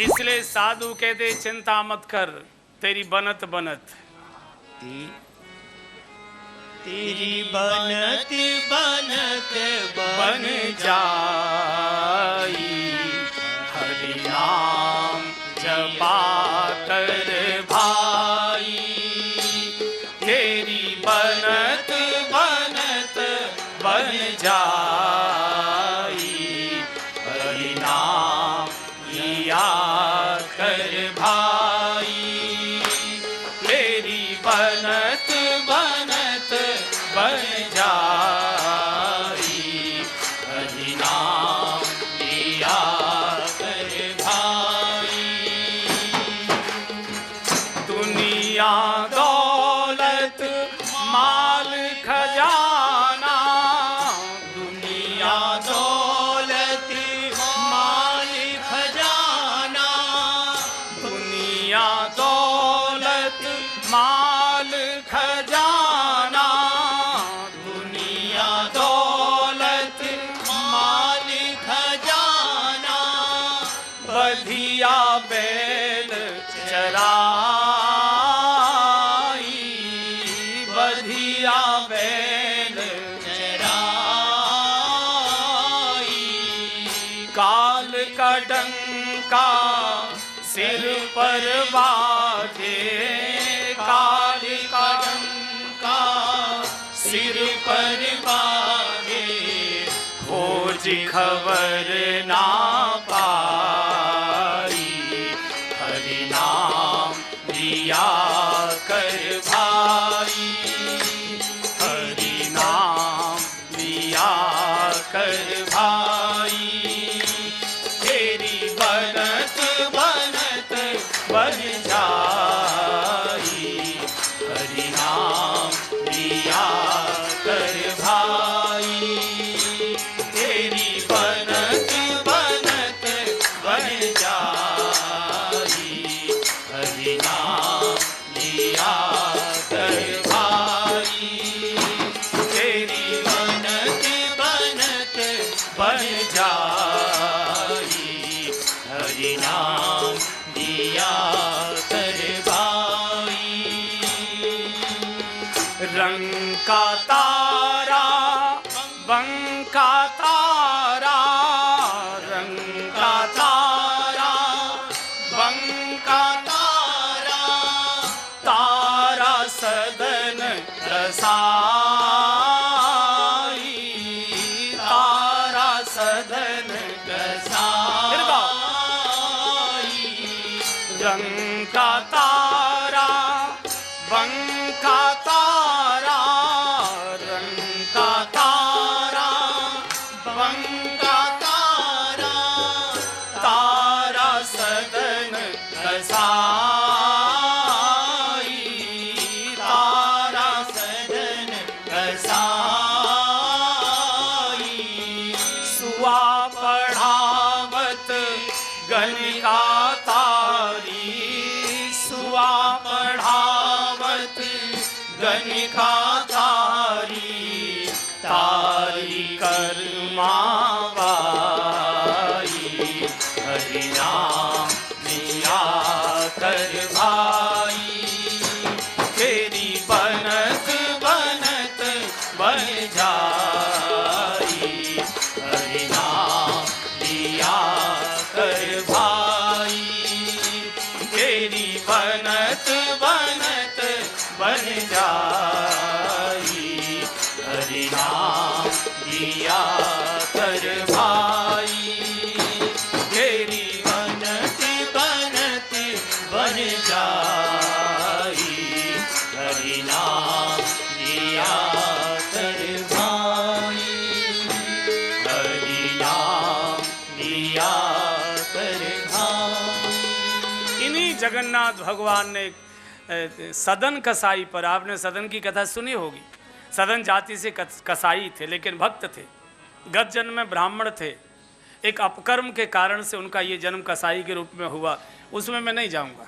इसलिए साधु कहते चिंता मत कर, तेरी बनत बनत तेरी बनत बनत बन जाई। हरि नाम जपा कर भाई, तेरी बनत बनत बन जाई। हरि नाम लिया कर भाई, तेरी बनत बनत बन जाई। हरि नाम लिया कर भाई। दुनिया दौलत माल खजाना, दुनिया दौलत माल खजाना, दुनिया दौलत माल खजाना, दुनिया दौलत माल खजाना, बधिया बैल चराई, बधिया बैल चराई। काल का डंका सिर पर बाजे, काल का डंका सिर पर बाजे। खोज खबर ना पाई, हरि नाम लिया कर भाई। हरि नाम लिया कर भाई, तेरी बनत बनत बन जाई। हरि नाम लिया कर भाई, तेरी बनत बनत बन जाई। हरि नाम लिया कर भाई, तेरी बनत बनत बन जाई। हरि नाम लिया कर भाई। रंग का तारा बंका तारा, रंग का तारा बंका तारा, तारा सदन रसाई, तारा सदन रसाई। रंग का तारा बंका तारा, रंग का तारा बंका तारा, तारा सदन रसाई, तारा सदन रसाई। सुआ पढ़ावत गणिका तारी, सुआ पढ़ावत गणिका तारी। तारी करमावाई, हरि नाम लिया कर भाई, तेरी बनत बनत बन जाई। हरि नाम लिया कर भाई, तेरी बनत बनत बन जाई। हरि नाम लिया कर भाई, तेरी बनत बनत बन जाई। हरि नाम लिया कर भाई, हरि नाम लिया कर भाई। इन्हीं जगन्नाथ भगवान ने सदन कसाई पर, आपने सदन की कथा सुनी होगी। सदन जाति से कसाई थे, लेकिन भक्त थे, गत जन्म में ब्राह्मण थे। एक अपकर्म के कारण से उनका ये जन्म कसाई के रूप में हुआ, उसमें मैं नहीं जाऊंगा।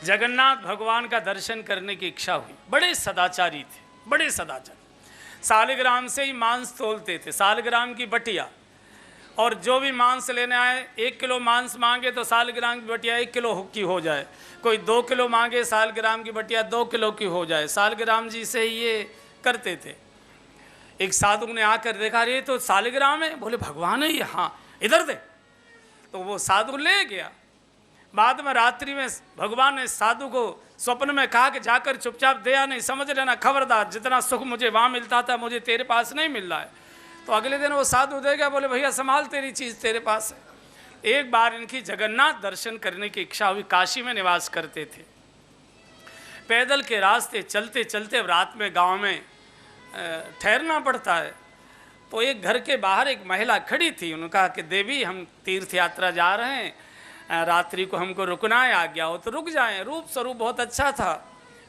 जगन्नाथ भगवान का दर्शन करने की इच्छा हुई। बड़े सदाचारी थे, बड़े सदाचारी। सालिग्राम से ही मांस तोलते थे, सालिग्राम की बटिया, और जो भी मांस लेने आए 1 किलो मांस मांगे तो सालग्राम की बटिया 1 किलो की हो जाए, कोई 2 किलो मांगे सालग्राम की बटिया 2 किलो की हो जाए। सालग्राम जी से ही ये करते थे। एक साधु ने आकर देखा, अरे तो सालग्राम है, बोले भगवान है ये, हाँ इधर दे। तो वो साधु ले गया। बाद में रात्रि में भगवान ने साधु को स्वप्न में कहा कि जाकर चुपचाप दे आ, नहीं समझ लेना खबरदार, जितना सुख मुझे वहाँ मिलता था मुझे तेरे पास नहीं मिल रहा है। तो अगले दिन वो साधु दे गया, बोले भैया संभाल तेरी चीज़ तेरे पास है। एक बार इनकी जगन्नाथ दर्शन करने की इच्छा हुई। काशी में निवास करते थे। पैदल के रास्ते चलते चलते रात में गांव में ठहरना पड़ता है। तो एक घर के बाहर एक महिला खड़ी थी। उन्होंने कहा कि देवी हम तीर्थ यात्रा जा रहे हैं, रात्रि को हमको रुकना है, आ गया हो तो रुक जाएं। रूप स्वरूप बहुत अच्छा था,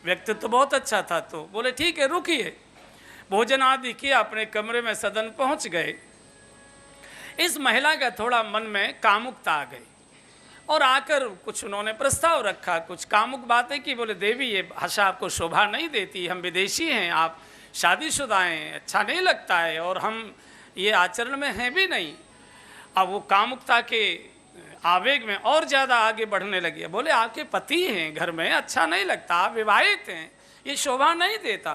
व्यक्तित्व तो बहुत अच्छा था। तो बोले ठीक है रुकिए। भोजन आदि किया, अपने कमरे में सदन पहुंच गए। इस महिला का थोड़ा मन में कामुकता आ गई और आकर कुछ उन्होंने प्रस्ताव रखा, कुछ कामुक बातें की। बोले देवी ये भाषा आपको शोभा नहीं देती, हम विदेशी हैं, आप शादीशुदा हैं, अच्छा नहीं लगता है और हम ये आचरण में हैं भी नहीं। अब वो कामुकता के आवेग में और ज़्यादा आगे बढ़ने लगी। बोले आपके पति हैं घर में, अच्छा नहीं लगता, आप विवाहित हैं, ये शोभा नहीं देता।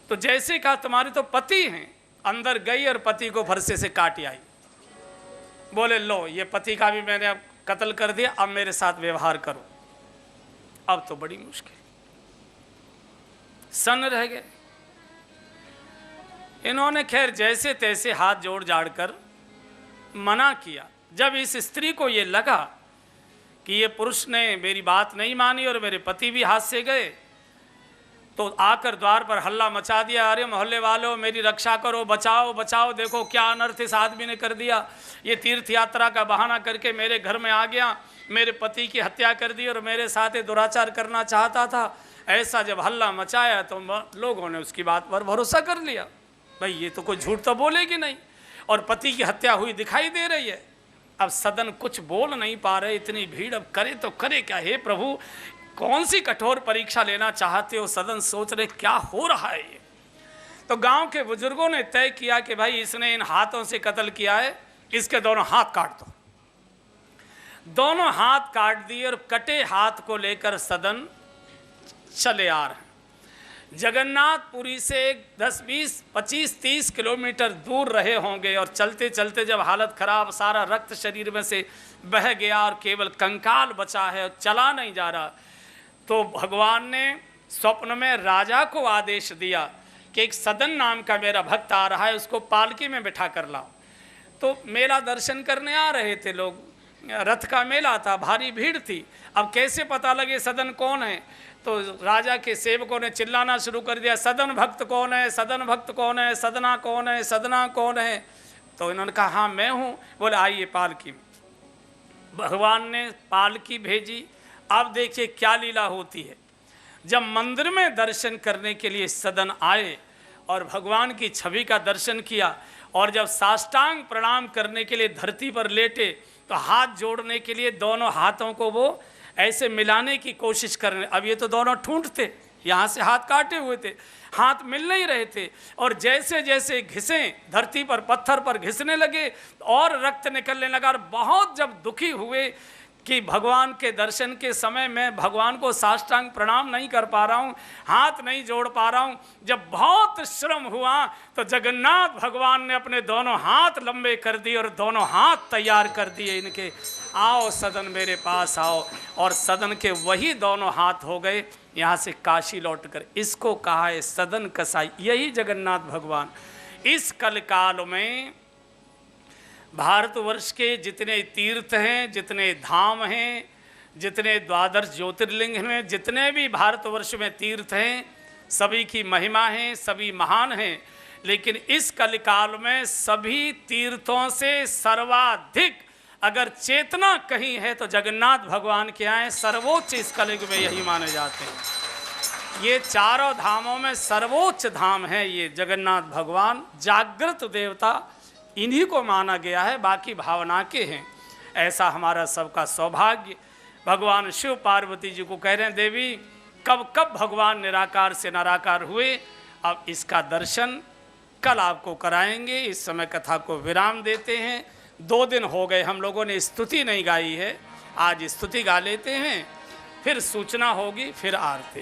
तो जैसे कहा तुम्हारे तो पति हैं, अंदर गई और पति को फरसे से काट आई। बोले लो ये पति का भी मैंने अब कत्ल कर दिया, अब मेरे साथ व्यवहार करो। अब तो बड़ी मुश्किल, सन्न रह गए। इन्होंने खैर जैसे तैसे हाथ जोड़ जाड़ कर मना किया। जब इस स्त्री को ये लगा कि ये पुरुष ने मेरी बात नहीं मानी और मेरे पति भी हाथ से गए, तो आकर द्वार पर हल्ला मचा दिया, अरे मोहल्ले वालों मेरी रक्षा करो, बचाओ बचाओ, देखो क्या अनर्थ इस आदमी ने कर दिया। ये तीर्थ यात्रा का बहाना करके मेरे घर में आ गया, मेरे पति की हत्या कर दी और मेरे साथ ये दुराचार करना चाहता था। ऐसा जब हल्ला मचाया तो लोगों ने उसकी बात पर भरोसा कर लिया, भाई ये तो कोई झूठ तो बोलेगी नहीं, और पति की हत्या हुई दिखाई दे रही है। अब सदन कुछ बोल नहीं पा रहे, इतनी भीड़, अब करे तो करे क्या। हे प्रभु कौन सी कठोर परीक्षा लेना चाहते हो। सदन सोच रहे क्या हो रहा है ये। तो गांव के बुजुर्गों ने तय किया कि भाई इसने इन हाथों से कत्ल किया है, इसके दोनों हाथ काट दो। दोनों हाथ काट दिए और कटे हाथ को लेकर सदन चले आ रहे हैं। जगन्नाथपुरी से 10, 20, 25, 30 किलोमीटर दूर रहे होंगे और चलते चलते जब हालत खराब, सारा रक्त शरीर में से बह गया और केवल कंकाल बचा है और चला नहीं जा रहा, तो भगवान ने स्वप्न में राजा को आदेश दिया कि एक सदन नाम का मेरा भक्त आ रहा है, उसको पालकी में बिठा कर लाओ। तो मेला दर्शन करने आ रहे थे लोग, रथ का मेला था, भारी भीड़ थी। अब कैसे पता लगे सदन कौन है। तो राजा के सेवकों ने चिल्लाना शुरू कर दिया, सदन भक्त कौन है, सदन भक्त कौन है, सदना कौन है, सदना कौन है। तो इन्होंने कहा हाँ मैं हूँ। बोले आइए पालकी में। भगवान ने पालकी भेजी। अब देखिए क्या लीला होती है। जब मंदिर में दर्शन करने के लिए सदन आए और भगवान की छवि का दर्शन किया, और जब साष्टांग प्रणाम करने के लिए धरती पर लेटे, तो हाथ जोड़ने के लिए दोनों हाथों को वो ऐसे मिलाने की कोशिश करने। अब ये तो दोनों ठूंठ थे, यहाँ से हाथ काटे हुए थे, हाथ मिल नहीं रहे थे। और जैसे जैसे घिसे धरती पर, पत्थर पर घिसने लगे और रक्त निकलने लगा। और बहुत जब दुखी हुए कि भगवान के दर्शन के समय मैं भगवान को साष्टांग प्रणाम नहीं कर पा रहा हूँ, हाथ नहीं जोड़ पा रहा हूँ, जब बहुत श्रम हुआ तो जगन्नाथ भगवान ने अपने दोनों हाथ लंबे कर दिए और दोनों हाथ तैयार कर दिए इनके, आओ सदन मेरे पास आओ। और सदन के वही दोनों हाथ हो गए यहाँ से काशी लौटकर। इसको कहा है सदन कसाई। यही जगन्नाथ भगवान इस कलकाल में भारतवर्ष के जितने तीर्थ हैं, जितने धाम हैं, जितने द्वादश ज्योतिर्लिंग हैं, जितने भी भारतवर्ष में तीर्थ हैं, सभी की महिमा है, सभी महान हैं। लेकिन इस कलिकाल में सभी तीर्थों से सर्वाधिक अगर चेतना कहीं है तो जगन्नाथ भगवान के यहाँ सर्वोच्च इस कलयुग में यही माने जाते हैं। ये चारों धामों में सर्वोच्च धाम है ये जगन्नाथ भगवान। जागृत देवता इन्हीं को माना गया है, बाकी भावना के हैं। ऐसा हमारा सबका सौभाग्य। भगवान शिव पार्वती जी को कह रहे हैं देवी कब कब भगवान निराकार से निराकार हुए, अब इसका दर्शन कल आपको कराएंगे। इस समय कथा को विराम देते हैं। 2 दिन हो गए हम लोगों ने स्तुति नहीं गाई है, आज स्तुति गा लेते हैं, फिर सूचना होगी, फिर आरती।